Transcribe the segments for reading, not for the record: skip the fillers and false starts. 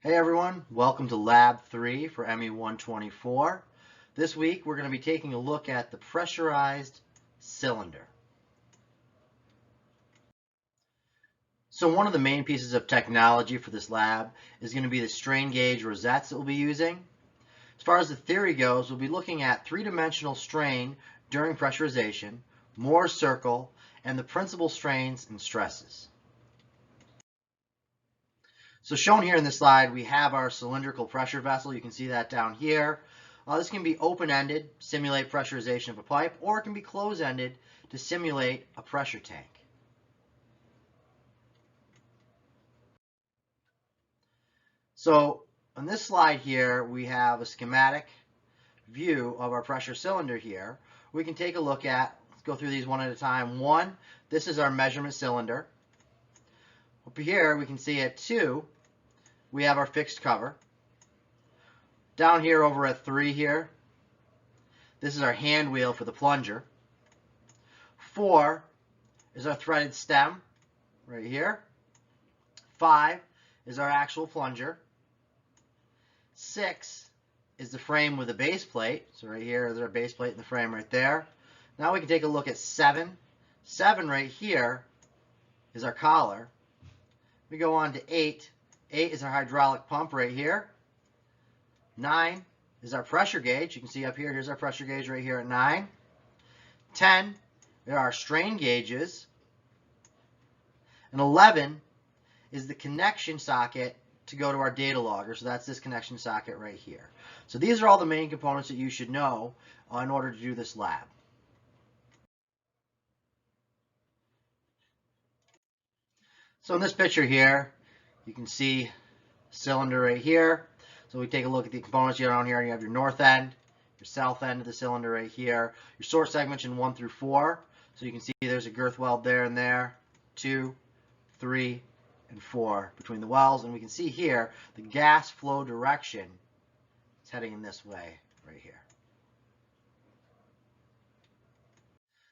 Hey everyone, welcome to Lab 3 for ME 124. This week we're going to be taking a look at the pressurized cylinder. So one of the main pieces of technology for this lab is going to be the strain gauge rosettes that we'll be using. As far as the theory goes, we'll be looking at three-dimensional strain during pressurization, Moore's circle, and the principal strains and stresses. So shown here in this slide, we have our cylindrical pressure vessel. You can see that down here. This can be open-ended, simulate pressurization of a pipe, or it can be closed-ended to simulate a pressure tank. So on this slide here, we have a schematic view of our pressure cylinder here. We can take a look at, let's go through these one at a time. One, this is our measurement cylinder. Up here, we can see at 2, we have our fixed cover. Down here over at 3 here, this is our hand wheel for the plunger. 4 is our threaded stem right here. 5 is our actual plunger. 6 is the frame with a base plate. So right here is our base plate in the frame right there. Now we can take a look at 7. 7 right here is our collar. We go on to 8. 8 is our hydraulic pump right here. 9 is our pressure gauge. You can see up here, here's our pressure gauge right here at 9. 10, there are our strain gauges. And 11 is the connection socket to go to our data logger. So that's this connection socket right here. So these are all the main components that you should know in order to do this lab. So in this picture here, you can see cylinder right here. So we take a look at the components down here, and you have your north end, your south end of the cylinder right here, your source segments in 1 through 4. So you can see there's a girth weld there and there, 2, 3, and 4 between the welds. And we can see here the gas flow direction is heading in this way right here.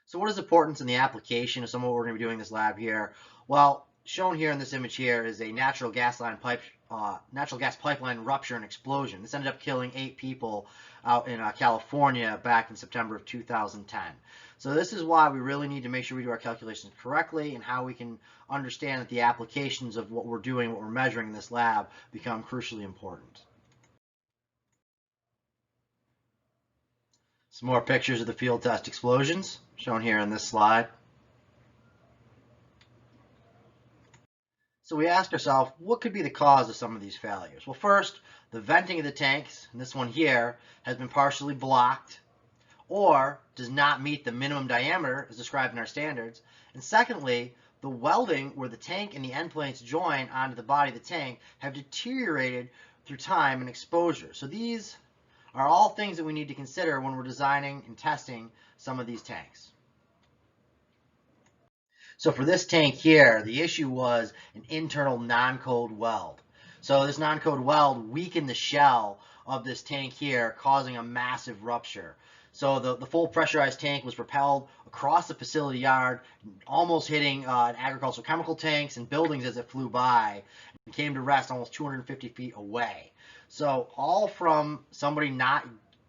So what is the importance in the application of some of what we're going to be doing in this lab here? Well, shown here in this image here is a natural gas pipeline rupture and explosion. This ended up killing 8 people out in California back in September of 2010. So this is why we really need to make sure we do our calculations correctly, and how we can understand that the applications of what we're doing, what we're measuring in this lab, become crucially important. Some more pictures of the field test explosions shown here in this slide. So we asked ourselves, what could be the cause of some of these failures? Well, first, the venting of the tanks, and this one here, has been partially blocked or does not meet the minimum diameter as described in our standards. And secondly, the welding where the tank and the end plates join onto the body of the tank have deteriorated through time and exposure. So these are all things that we need to consider when we're designing and testing some of these tanks. So for this tank here, the issue was an internal non-code weld. So this non-code weld weakened the shell of this tank here, causing a massive rupture. So the full pressurized tank was propelled across the facility yard, almost hitting agricultural chemical tanks and buildings as it flew by, and came to rest almost 250 feet away. So all from somebody not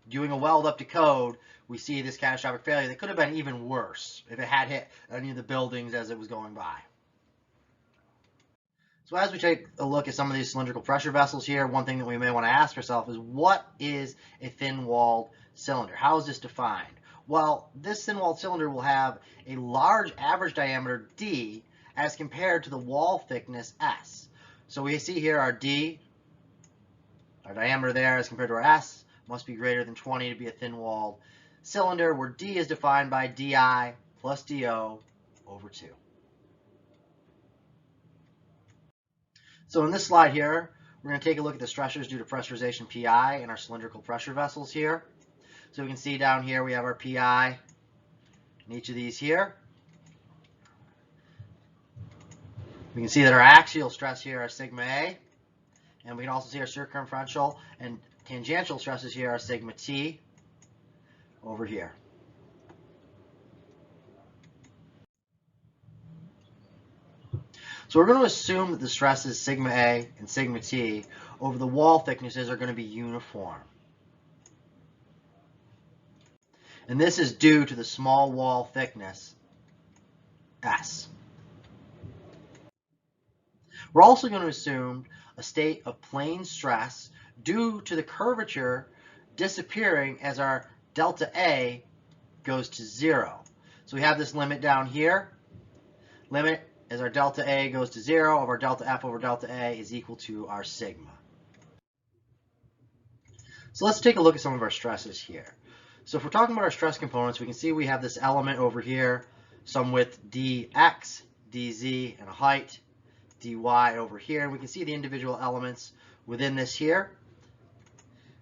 doing a weld up to code, we see this catastrophic failure that could have been even worse if it had hit any of the buildings as it was going by. So as we take a look at some of these cylindrical pressure vessels here, one thing that we may want to ask ourselves is, what is a thin-walled cylinder? How is this defined? Well, this thin-walled cylinder will have a large average diameter D as compared to the wall thickness S. So we see here our D, our diameter there as compared to our S, must be greater than 20 to be a thin-walled cylinder, where D is defined by DI plus DO over 2. So in this slide here, we're going to take a look at the stressors due to pressurization PI in our cylindrical pressure vessels here. So we can see down here we have our PI in each of these here. We can see that our axial stress here are sigma A, and we can also see our circumferential and tangential stresses here are sigma T over here. So we're going to assume that the stresses sigma A and sigma T over the wall thicknesses are going to be uniform. And this is due to the small wall thickness, S. We're also going to assume a state of plane stress due to the curvature disappearing as our delta A goes to 0. So we have this limit down here. Limit as our delta A goes to 0 of our delta F over delta A is equal to our sigma. So let's take a look at some of our stresses here. So if we're talking about our stress components, we can see we have this element over here, some width dx, dz, and a height dy over here. And we can see the individual elements within this here.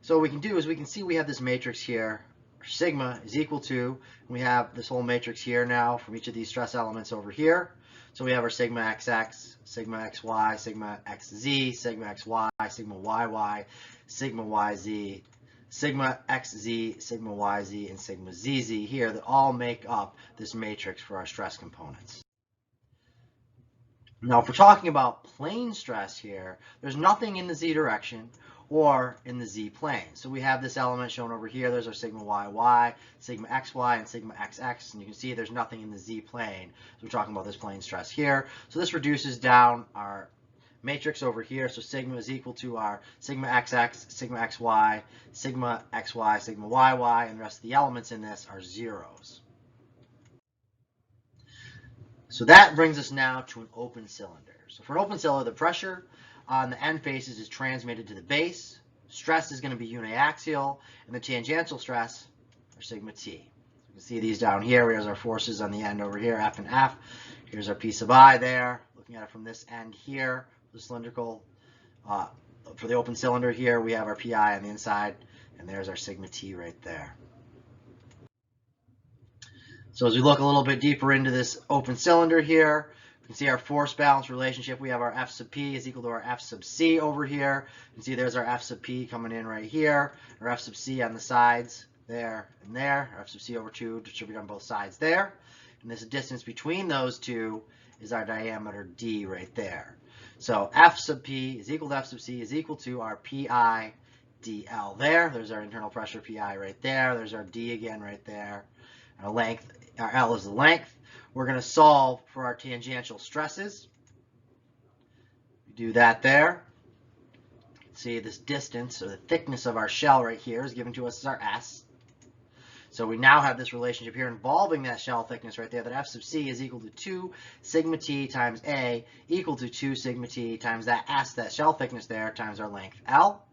So what we can do is we can see we have this matrix here. Sigma is equal to, we have this whole matrix here now from each of these stress elements over here. So we have our sigma xx, sigma xy, sigma xz, sigma xy, sigma yy, sigma yz, sigma xz, sigma yz, and sigma zz here that all make up this matrix for our stress components. Now, if we're talking about plane stress here, there's nothing in the z direction or in the z plane. So we have this element shown over here. There's our sigma yy, sigma xy, and sigma xx, and you can see there's nothing in the z plane. So we're talking about this plane stress here. So this reduces down our matrix over here. So sigma is equal to our sigma xx, sigma xy, sigma xy, sigma yy, and the rest of the elements in this are zeros. So that brings us now to an open cylinder. So for an open cylinder, the pressure on the end faces is transmitted to the base. Stress is going to be uniaxial, and the tangential stress are sigma t. You can see these down here. Here's our forces on the end over here, F and F. Here's our P sub I there. Looking at it from this end here, the cylindrical, for the open cylinder here, we have our PI on the inside, and there's our sigma t right there. So as we look a little bit deeper into this open cylinder here, you can see our force balance relationship. We have our F sub P is equal to our F sub C over here. You can see there's our F sub P coming in right here, our F sub C on the sides there and there, our F sub C over 2 distributed on both sides there. And this distance between those two is our diameter D right there. So F sub P is equal to F sub C is equal to our PI dl there. There's our internal pressure PI right there. There's our D again right there. Our length, our L is the length. We're going to solve for our tangential stresses. We do that there. See this distance or the thickness of our shell right here is given to us as our S. So we now have this relationship here involving that shell thickness right there, that F sub C is equal to 2 sigma T times A equal to 2 sigma T times that S, that shell thickness there, times our length L.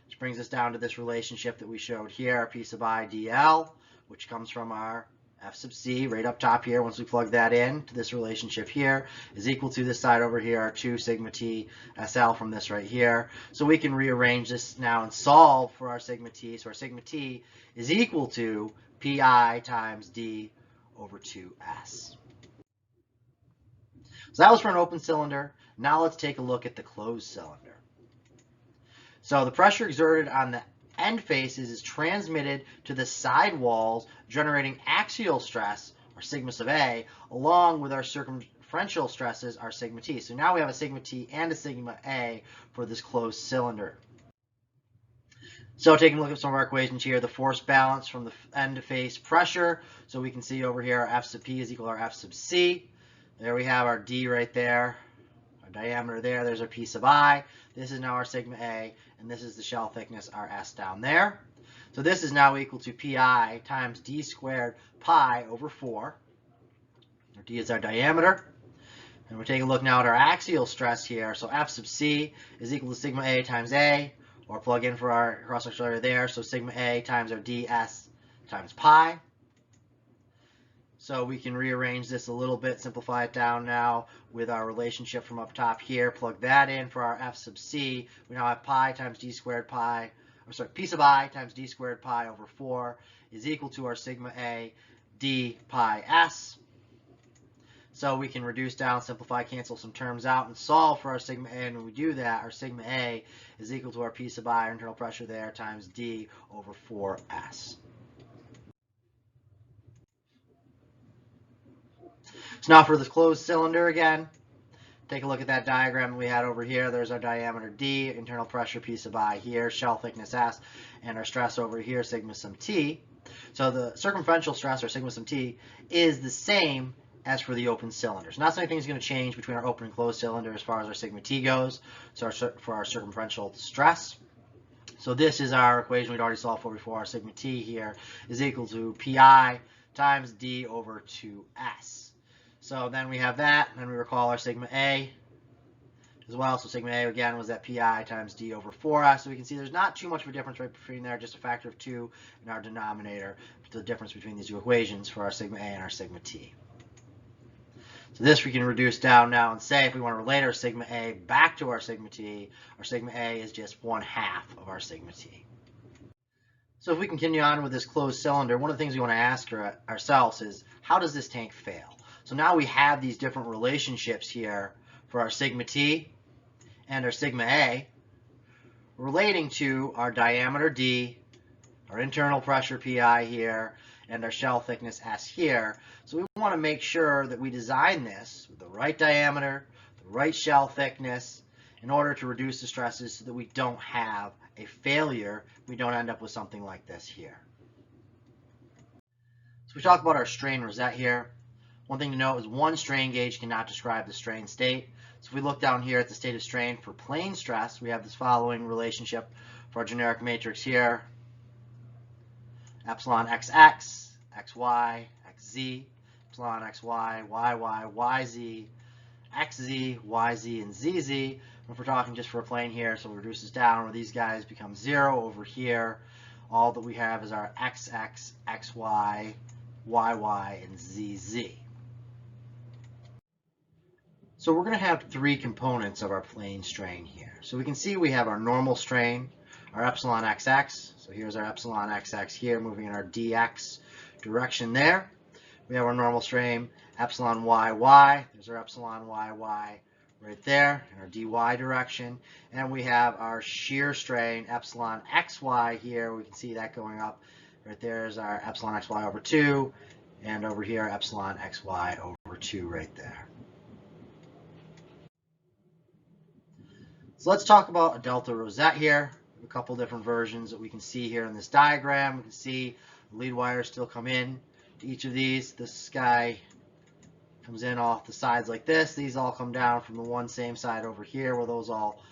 Which brings us down to this relationship that we showed here, our P sub I dl, which comes from our F sub C right up top here. Once we plug that in to this relationship here is equal to this side over here, our 2 sigma T SL from this right here. So we can rearrange this now and solve for our sigma T. So our sigma T is equal to PI times D over 2S. So that was for an open cylinder. Now let's take a look at the closed cylinder. So the pressure exerted on the end faces is transmitted to the side walls, generating axial stress, or sigma sub A, along with our circumferential stresses, our sigma T. So now we have a sigma T and a sigma A for this closed cylinder. So taking a look at some of our equations here, the force balance from the end to face pressure. So we can see over here our F sub P is equal to our F sub C. There we have our D right there, our diameter there. There's our P sub I. This is now our sigma A, and this is the shell thickness, our S down there. So this is now equal to PI times D squared pi over 4. Our D is our diameter. And we're taking a look now at our axial stress here. So F sub C is equal to sigma A times A, or plug in for our cross-sectional area there. So sigma A times our ds times pi. So we can rearrange this a little bit, simplify it down now with our relationship from up top here. Plug that in for our F sub C. We now have pi times D squared pi, or sorry, P sub I times D squared pi over 4 is equal to our sigma A D pi S. So we can reduce down, simplify, cancel some terms out, and solve for our sigma A. And when we do that, our sigma A is equal to our P sub I, our internal pressure there, times D over 4S. So now for this closed cylinder again, take a look at that diagram we had over here. There's our diameter D, internal pressure P sub I here, shell thickness S, and our stress over here, sigma sum T. So the circumferential stress, or sigma sum T, is the same as for the open cylinder. So not so anything's going to change between our open and closed cylinder as far as our sigma T goes. So for our circumferential stress. So this is our equation we'd already solved for before. Our sigma T here is equal to Pi times D over 2S. So then we have that, and then we recall our sigma A as well. So sigma A again was that Pi times D over 4S. So we can see there's not too much of a difference right between there, just a factor of 2 in our denominator, the difference between these two equations for our sigma A and our sigma T. So this we can reduce down now and say if we want to relate our sigma A back to our sigma A is just 1/2 of our sigma T. So if we continue on with this closed cylinder, one of the things we want to ask ourselves is, how does this tank fail? So now we have these different relationships here for our sigma T and our sigma A relating to our diameter D, our internal pressure Pi here, and our shell thickness S here. So we want to make sure that we design this with the right diameter, the right shell thickness, in order to reduce the stresses so that we don't have a failure, we don't end up with something like this here. So we talk about our strain rosette here. One thing to note is one strain gauge cannot describe the strain state. So if we look down here at the state of strain for plane stress, we have this following relationship for our generic matrix here. Epsilon XX, XY, XZ, epsilon XY, YY, YZ, XZ, YZ, and ZZ. If we're talking just for a plane here, so we reduce this down where these guys become 0 over here. All that we have is our XX, XY, YY, and ZZ. So we're going to have 3 components of our plane strain here. So we can see we have our normal strain, our epsilon XX. So here's our epsilon XX here, moving in our dx direction there. We have our normal strain, epsilon YY. There's our epsilon YY right there in our dy direction. And we have our shear strain, epsilon XY here. We can see that going up. Right there is our epsilon XY over 2. And over here, epsilon XY over 2 right there. So let's talk about a delta rosette here. A couple different versions that we can see here in this diagram. We can see the lead wires still come in to each of these. This guy comes in off the sides like this. These all come down from the one same side over here where those all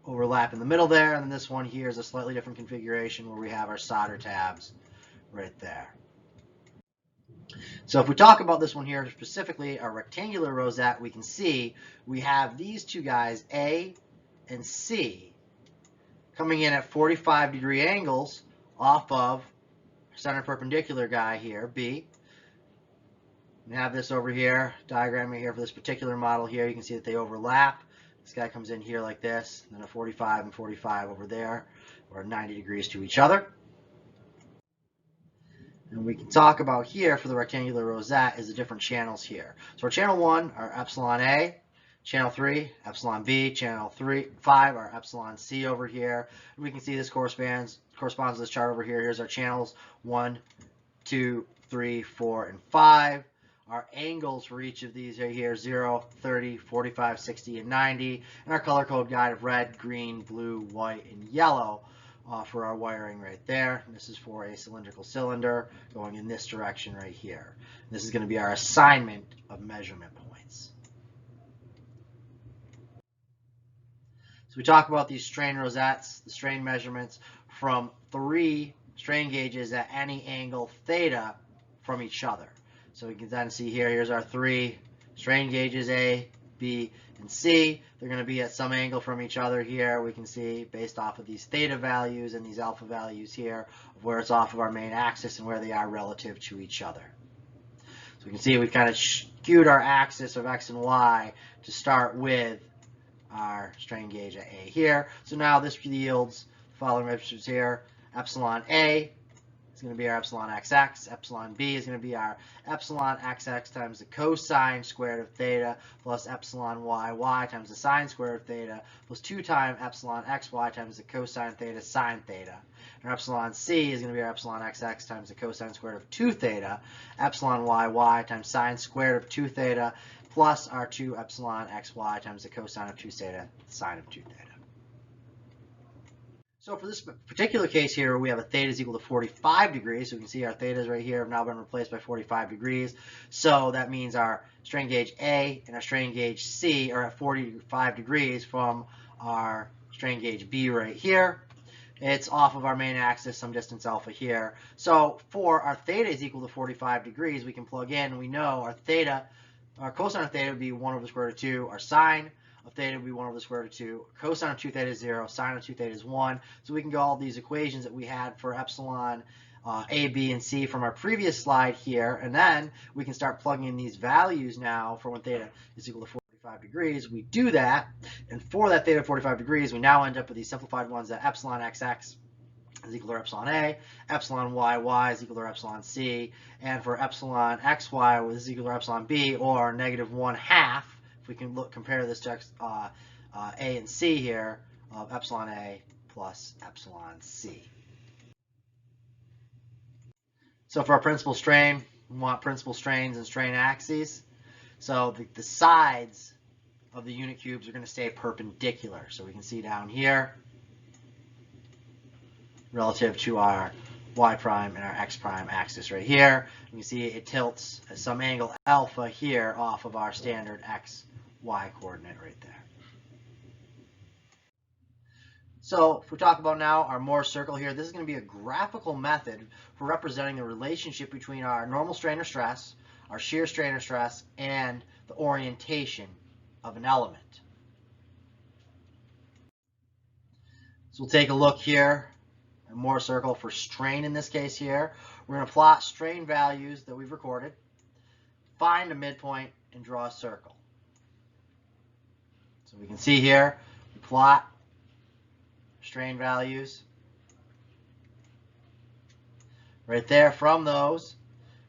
overlap in the middle there. And then this one here is a slightly different configuration where we have our solder tabs right there. So if we talk about this one here specifically, our rectangular rosette, we can see we have these two guys, A and C, coming in at 45-degree angles off of center perpendicular guy here, B. We have this over here, diagram right here for this particular model here. You can see that they overlap. This guy comes in here like this, and then a 45 and 45 over there, or 90 degrees to each other. And we can talk about here for the rectangular rosette is the different channels here. So our channel 1 are epsilon A, channel 3, epsilon B, channel 5 are epsilon C over here. And we can see this corresponds to this chart over here. Here's our channels 1, 2, 3, 4, and 5. Our angles for each of these are here 0, 30, 45, 60, and 90. And our color code guide of red, green, blue, white, and yellow for our wiring right there. And this is for a cylindrical cylinder going in this direction right here. And this is going to be our assignment of measurement points. So we talk about these strain rosettes, the strain measurements from 3 strain gauges at any angle theta from each other. So we can then see here, here's our 3 strain gauges, A, B, and C. They're going to be at some angle from each other here. We can see based off of these theta values and these alpha values here, of where it's off of our main axis and where they are relative to each other. So we can see we've kind of skewed our axis of X and Y to start with our strain gauge at A here. So now this yields the following registers here. Epsilon A is going to be our epsilon XX. Epsilon B is going to be our epsilon XX times the cosine squared of theta plus epsilon YY times the sine squared of theta plus 2 times epsilon XY times the cosine theta sine theta. And our epsilon C is going to be our epsilon XX times the cosine squared of 2 theta, epsilon YY times sine squared of 2 theta plus our 2 epsilon xy times the cosine of 2 theta, sine of 2 theta. So for this particular case here, we have a theta is equal to 45 degrees. So we can see our thetas right here have now been replaced by 45 degrees. So that means our strain gauge A and our strain gauge C are at 45 degrees from our strain gauge B right here. It's off of our main axis, some distance alpha here. So for our theta is equal to 45 degrees, we can plug in. We know our theta, our cosine of theta would be 1 over the square root of 2. Our sine of theta would be 1 over the square root of 2. Cosine of 2 theta is 0. Sine of 2 theta is 1. So we can get all these equations that we had for epsilon A, B, and C from our previous slide here. And then we can start plugging in these values now for when theta is equal to 45 degrees. We do that. And for that theta of 45 degrees, we now end up with these simplified ones that epsilon XX is equal to epsilon A, epsilon YY is equal to epsilon C, and for epsilon XY this is equal to epsilon B, or negative 1/2. If we can compare this to A and C here, of epsilon A plus epsilon C. So for our principal strain, we want principal strains and strain axes. So the sides of the unit cubes are going to stay perpendicular. So we can see down here, relative to our y prime and our x prime axis right here. You can see it tilts at some angle alpha here off of our standard x, y coordinate right there. So if we talk about now our Mohr circle here, this is going to be a graphical method for representing the relationship between our normal strain or stress, our shear strain or stress, and the orientation of an element. So we'll take a look here. Mohr circle for strain in this case here. We're going to plot strain values that we've recorded, find a midpoint, and draw a circle. So we can see here, we plot strain values. Right there, from those,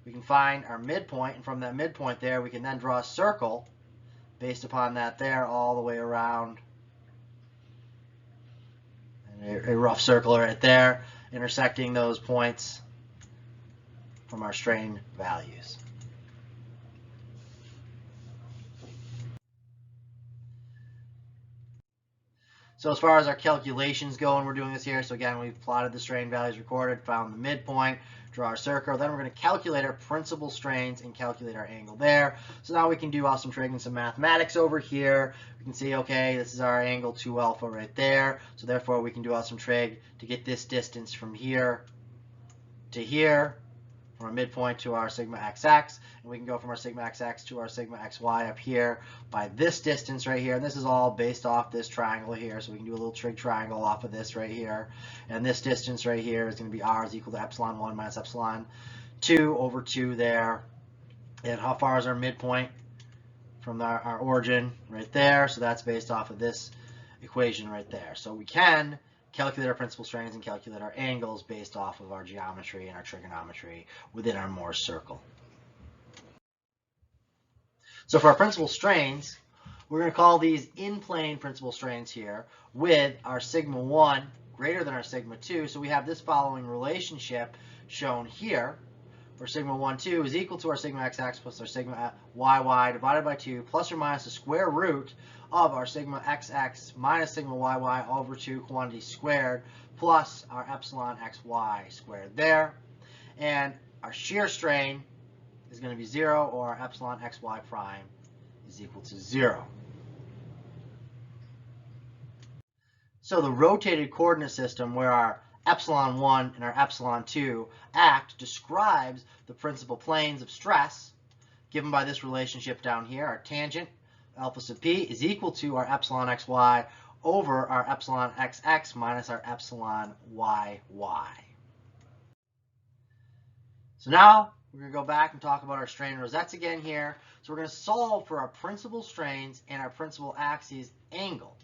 we can find our midpoint, and from that midpoint there, we can then draw a circle based upon that there all the way around. A rough circle right there, intersecting those points from our strain values. So as far as our calculations go, and we're doing this here, so again, we've plotted the strain values recorded, found the midpoint, draw our circle, then we're going to calculate our principal strains and calculate our angle there. So now we can do some trig and some mathematics over here. We can see, okay, this is our angle 2 alpha right there, so therefore we can do some trig to get this distance from here to here, from our midpoint to our sigma xx, and we can go from our sigma xx to our sigma xy up here by this distance right here, and this is all based off this triangle here, so we can do a little trig triangle off of this right here, and this distance right here is going to be r is equal to epsilon 1 minus epsilon 2 over 2 there. And how far is our midpoint from our origin? Right there, so that's based off of this equation right there. So we can calculate our principal strains and calculate our angles based off of our geometry and our trigonometry within our Mohr circle. So for our principal strains, we're going to call these in-plane principal strains here with our sigma 1 greater than our sigma 2. So we have this following relationship shown here, where sigma 1, 2 is equal to our sigma xx plus our sigma yy divided by 2 plus or minus the square root of our sigma xx minus sigma yy over 2 quantity squared plus our epsilon xy squared there. And our shear strain is going to be 0, or our epsilon xy prime is equal to 0. So the rotated coordinate system where our epsilon 1 and our epsilon 2 act describes the principal planes of stress given by this relationship down here. Our tangent alpha sub p is equal to our epsilon xy over our epsilon xx minus our epsilon yy. So now we're going to go back and talk about our strain rosettes again here. So we're going to solve for our principal strains and our principal axes angle.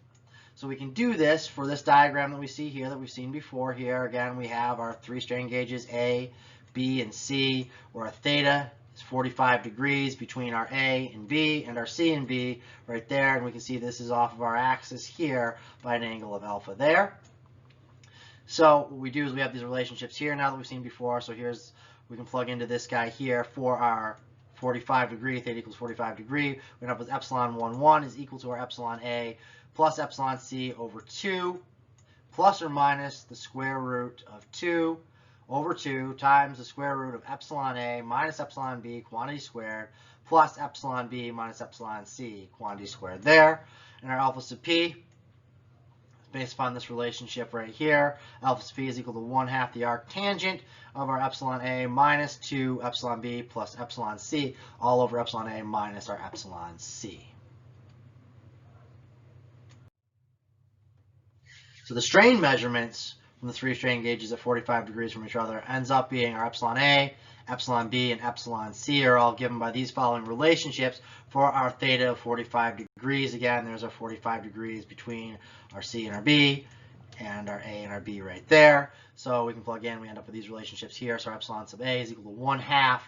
So we can do this for this diagram that we see here that we've seen before here. Again, we have our 3 strain gauges A, B, and C, where our theta is 45 degrees between our A and B and our C and B right there. And we can see this is off of our axis here by an angle of alpha there. So what we do is we have these relationships here now that we've seen before. So we can plug into this guy here for our 45 degree, theta equals 45 degree. We end up with epsilon 1, 1 is equal to our epsilon A plus epsilon C over 2 plus or minus the square root of 2 over 2 times the square root of epsilon A minus epsilon B quantity squared plus epsilon B minus epsilon C quantity squared there. And our alpha sub P, based upon this relationship right here, alpha sub P is equal to 1/2 the arctangent of our epsilon A minus 2 epsilon B plus epsilon C all over epsilon A minus our epsilon C. So the strain measurements from the 3 strain gauges at 45 degrees from each other ends up being our epsilon A, epsilon B, and epsilon C are all given by these following relationships for our theta of 45 degrees. Again, there's our 45 degrees between our C and our B, and our A and our B right there. So we can plug in, we end up with these relationships here. So our epsilon sub A is equal to 1/2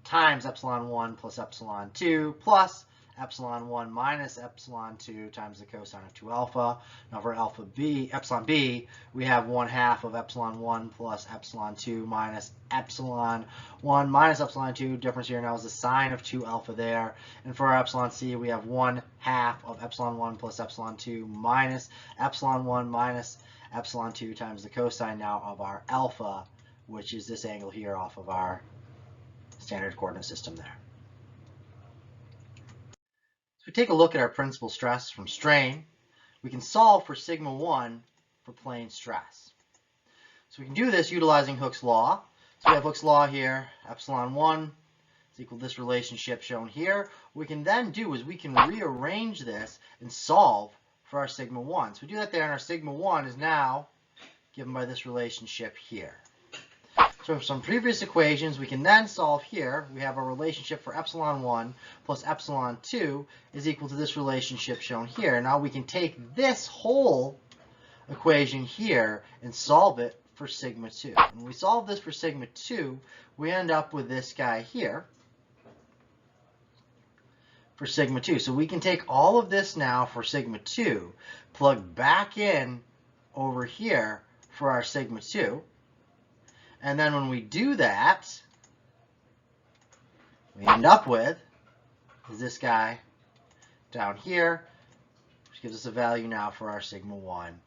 times epsilon 1 plus epsilon 2 plus epsilon 1 minus epsilon 2 times the cosine of 2 alpha. Now for epsilon B, we have 1/2 of epsilon 1 plus epsilon 2 minus epsilon 1 minus epsilon 2. Difference here now is the sine of 2 alpha there. And for our epsilon C, we have 1/2 of epsilon 1 plus epsilon 2 minus epsilon 1 minus epsilon 2 times the cosine now of our alpha, which is this angle here off of our standard coordinate system there. So we take a look at our principal stress from strain. We can solve for sigma 1 for plane stress. So we can do this utilizing Hooke's law. So we have Hooke's law here, epsilon 1 is equal to this relationship shown here. What we can then do is we can rearrange this and solve for our sigma 1. So we do that there, and our sigma 1 is now given by this relationship here. So from previous equations, we can then solve here. We have a relationship for epsilon 1 plus epsilon 2 is equal to this relationship shown here. Now we can take this whole equation here and solve it for sigma 2. When we solve this for sigma 2, we end up with this guy here for sigma 2. So we can take all of this now for sigma 2, plug back in over here for our sigma 2. And then when we do that, we end up with is this guy down here, which gives us a value now for our sigma 1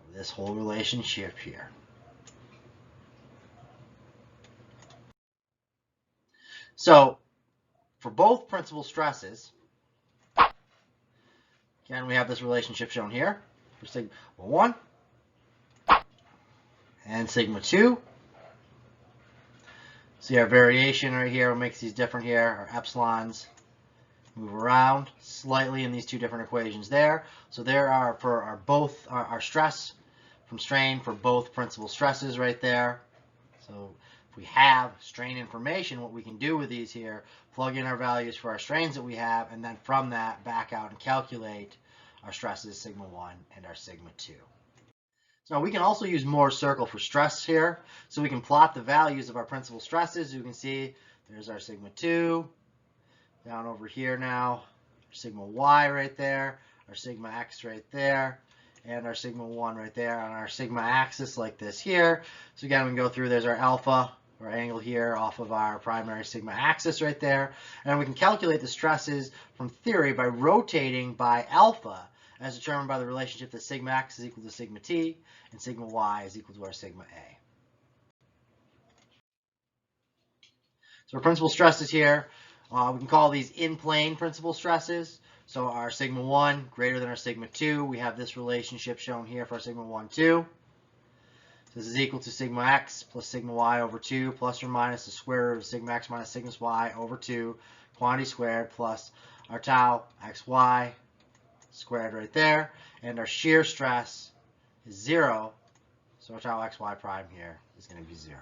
of this whole relationship here. So for both principal stresses, again, we have this relationship shown here for sigma 1 and sigma 2. See our variation right here, what makes these different here, our epsilons move around slightly in these two different equations there. So there are for our stress from strain for both principal stresses right there. So if we have strain information, what we can do with these here, plug in our values for our strains that we have, and then from that back out and calculate our stresses sigma 1 and our sigma 2. So now we can also use Moore's circle for stress here. So we can plot the values of our principal stresses. You can see there's our sigma 2 down over here now, our sigma y right there, our sigma x right there, and our sigma 1 right there on our sigma axis like this here. So again, we can go through, there's our alpha, our angle here off of our primary sigma axis right there. And we can calculate the stresses from theory by rotating by alpha, as determined by the relationship that sigma x is equal to sigma t and sigma y is equal to our sigma a. So our principal stresses here, we can call these in-plane principal stresses. So our sigma 1 greater than our sigma 2, we have this relationship shown here for our sigma 1, 2. So this is equal to sigma x plus sigma y over 2 plus or minus the square root of sigma x minus sigma y over 2 quantity squared plus our tau xy squared right there, and our shear stress is 0, so our tau xy prime here is going to be 0.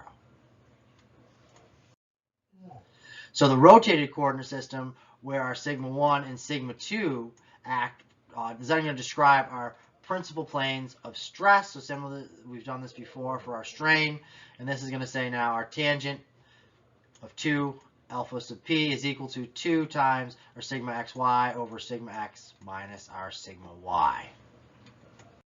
So the rotated coordinate system, where our sigma 1 and sigma 2 act, is then going to describe our principal planes of stress. So similarly, we've done this before for our strain, and this is going to say now our tangent of 2 alpha sub p is equal to 2 times our sigma xy over sigma x minus our sigma y.